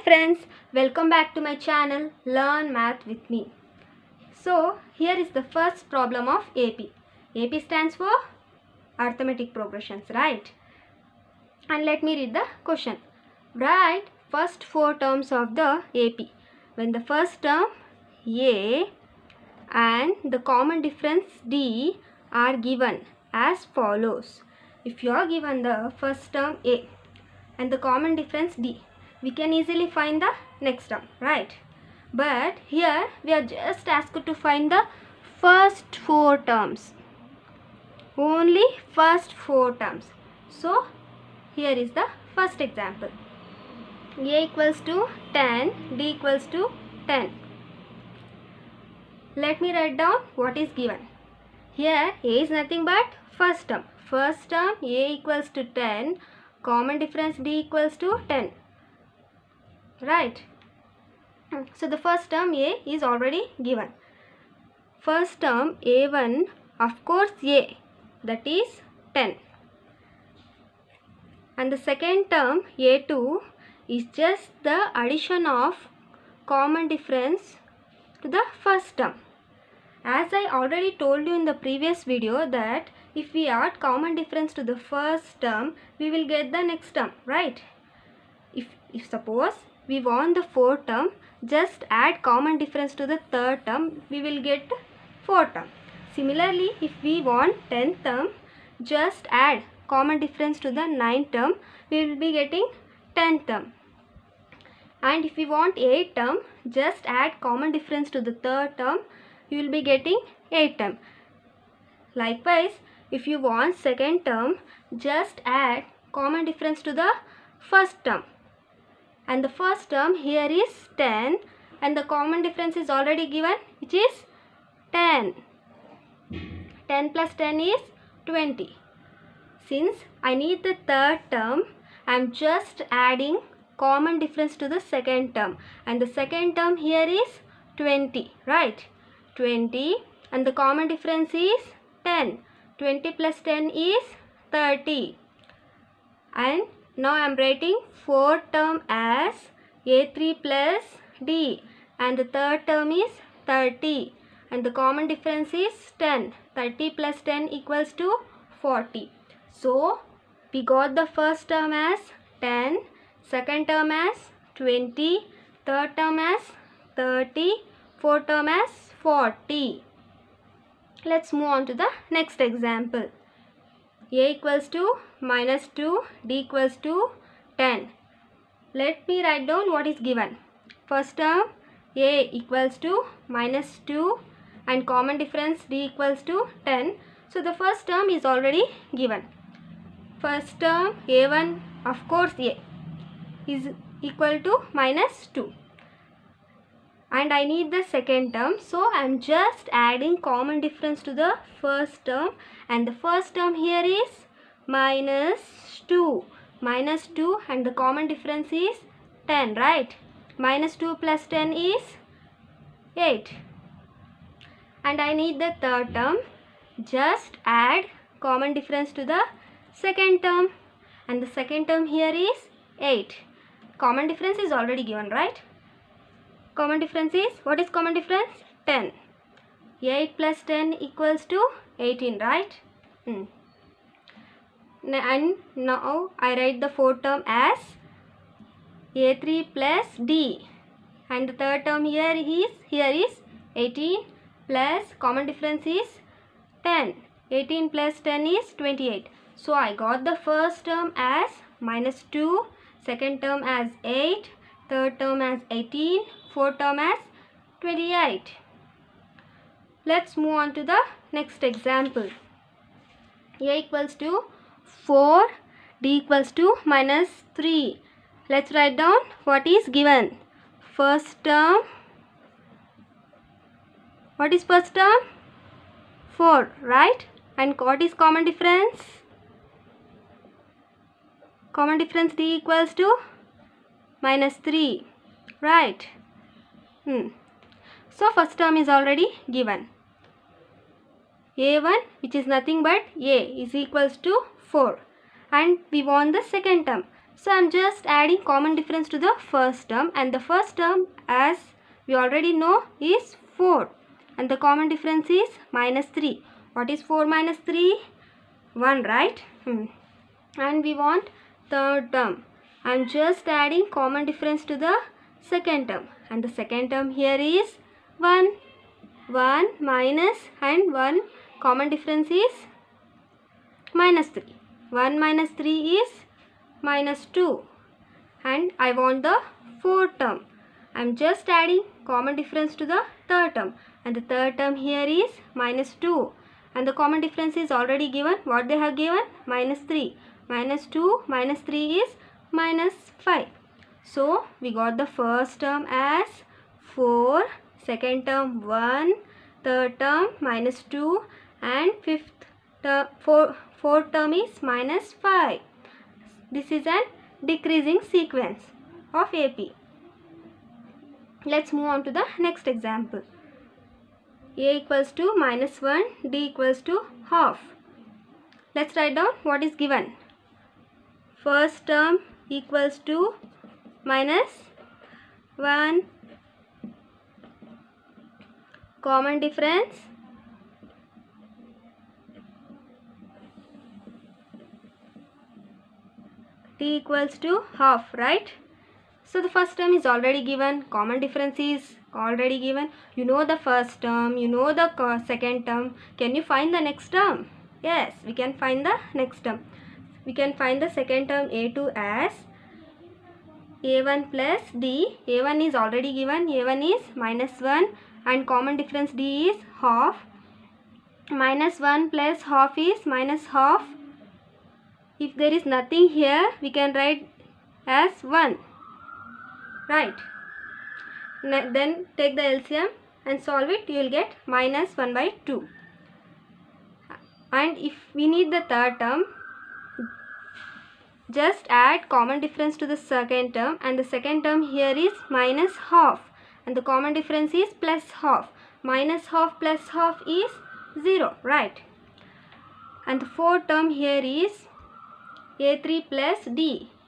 friends, welcome back to my channel Learn Math with me. So here is the first problem of AP. AP stands for arithmetic progressions, right? And let me read the question. Write first four terms of the AP when the first term A and the common difference D are given as follows. If you are given the first term A and the common difference D, we can easily find the next term, right? But here we are just asked to find the first four terms, only first four terms. So here is the first example. A equals to 10, D equals to 10. Let me write down what is given. Here A is nothing but first term. First term A equals to 10, common difference D equals to 10. Right? So the first term A is already given. First term A1, of course A, that is 10. And the second term A2 is just the addition of common difference to the first term. As I already told you in the previous video that if we add common difference to the first term, we will get the next term, right? If suppose we want the fourth term, just add common difference to the third term, we will get fourth term. Similarly, if we want 10th term, just add common difference to the ninth term, we will be getting 10th term. And if we want 8th term, just add common difference to the third term, you will be getting 8th term. Likewise, if you want second term, just add common difference to the first term. And the first term here is 10 and the common difference is already given, which is 10. 10 plus 10 is 20. Since I need the third term, I am just adding common difference to the second term. And the second term here is 20, right? 20 and the common difference is 10. 20 plus 10 is 30. And now I am writing fourth term as A3 plus D and the third term is 30 and the common difference is 10. 30 plus 10 equals to 40. So we got the first term as 10, second term as 20, third term as 30, fourth term as 40. Let's move on to the next example. A equals to minus 2, D equals to 10. Let me write down what is given. First term A equals to minus 2 and common difference D equals to 10. So the first term is already given. First term A1, of course A, is equal to minus 2. And I need the second term, so I am just adding common difference to the first term, and the first term here is minus 2 and the common difference is 10, right? Minus 2 plus 10 is 8. And I need the third term, just add common difference to the second term, and the second term here is 8. Common difference is already given, right? Common difference is, what is common difference? 10. 8 plus 10 equals to 18, right? And now I write the fourth term as A3 plus D and the third term here is 18 plus common difference is 10. 18 plus 10 is 28. So I got the first term as minus 2, second term as 8, third term as 18, fourth term as 28. Let's move on to the next example. A equals to 4, D equals to minus 3. Let's write down what is given. First term, what is first term? 4, right? And what is common difference? Common difference D equals to minus 3, right? So first term is already given. A1, which is nothing but A, is equals to 4. And we want the second term. So I'm just adding common difference to the first term, and the first term, as we already know, is 4, and the common difference is -3. What is 4 minus 3? 1, right? And we want third term. I'm just adding common difference to the second term, and the second term here is 1. 1 minus and 1 common difference is -3. 1 minus 3 is -2, and I want the fourth term. I'm just adding common difference to the third term, and the third term here is -2, and the common difference is already given. What they have given? -3. -2 minus 3 is -5. So we got the first term as 4, second term 1, third term -2, and fourth term is -5. This is an decreasing sequence of AP. Let's move on to the next example. A equals to -1, D equals to half. Let's write down what is given. First term equals to -1, common difference D equals to half, right? So the first term is already given, common difference is already given. You know the first term, you know the second term. Can you find the next term? Yes, we can find the next term. We can find the second term A2 as A1 plus D. A1 is already given, A1 is -1, and common difference D is half. -1 plus half is -half. If there is nothing here, we can write as 1. Right. Then take the LCM and solve it. You will get -1/2. And if we need the third term, just add common difference to the second term, and the second term here is -half, and the common difference is +half. -half plus half is 0, right? And the fourth term here is A3 plus D.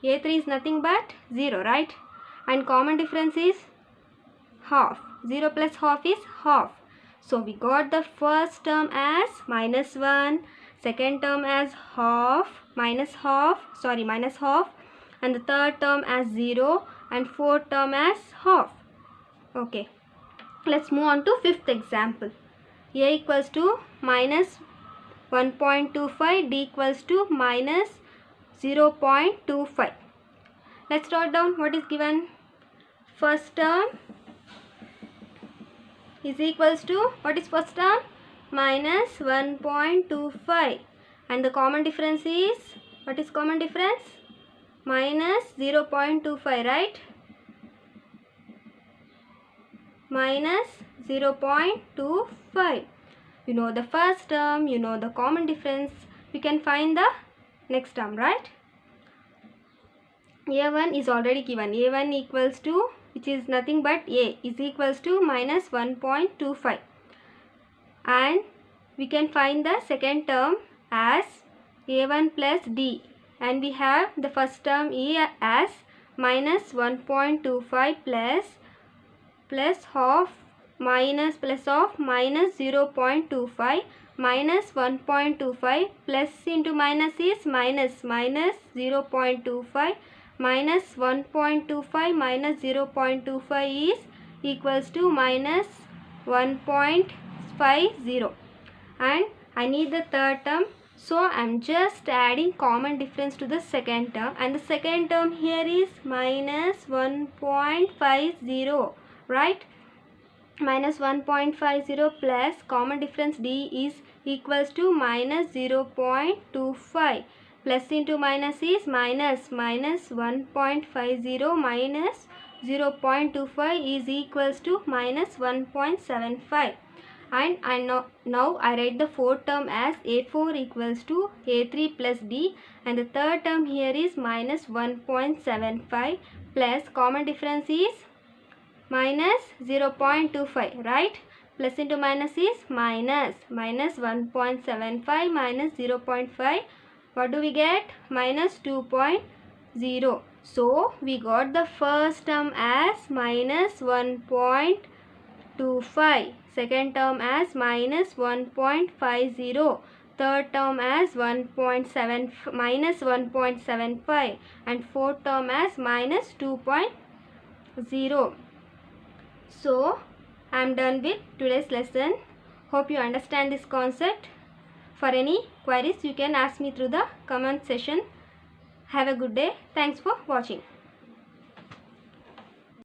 A3 is nothing but 0, right? And common difference is half. 0 plus half is half. So we got the first term as -1, second term as half, -half, and the third term as 0, and fourth term as half. Okay, let's move on to fifth example. A equals to -1.25, D equals to -0.25. Let's write down what is given. First term is equals to, what is first term? -1.25, and the common difference is, what is common difference? -0.25, right? -0.25. You know the first term, you know the common difference. We can find the next term, right? A1 is already given. A1 equals to, which is nothing but A, is equals to -1.25. And we can find the second term as A1 plus D. And we have the first term as -1.25 plus half plus of -0.25 -1.25 plus into minus is -0.25 -1.25 minus 0.25 is equals to -1.50, and I need the third term, so I am just adding common difference to the second term, and the second term here is -1.50, right? -1.50 plus common difference D is equals to -0.25. Plus into minus is -1.50 minus 0.25 is equals to -1.75. And now I write the fourth term as A4 equals to A3 plus D, and the third term here is -1.75 plus common difference is -0.25, right? Plus into minus is -1.75 minus 0.5. What do we get? -2.05. 0. So we got the first term as minus 1.25, second term as minus 1.50, third term as minus 1.75, and fourth term as minus 2.0. So I am done with today's lesson. Hope you understand this concept. For any queries, you can ask me through the comment section. Have a good day. Thanks for watching.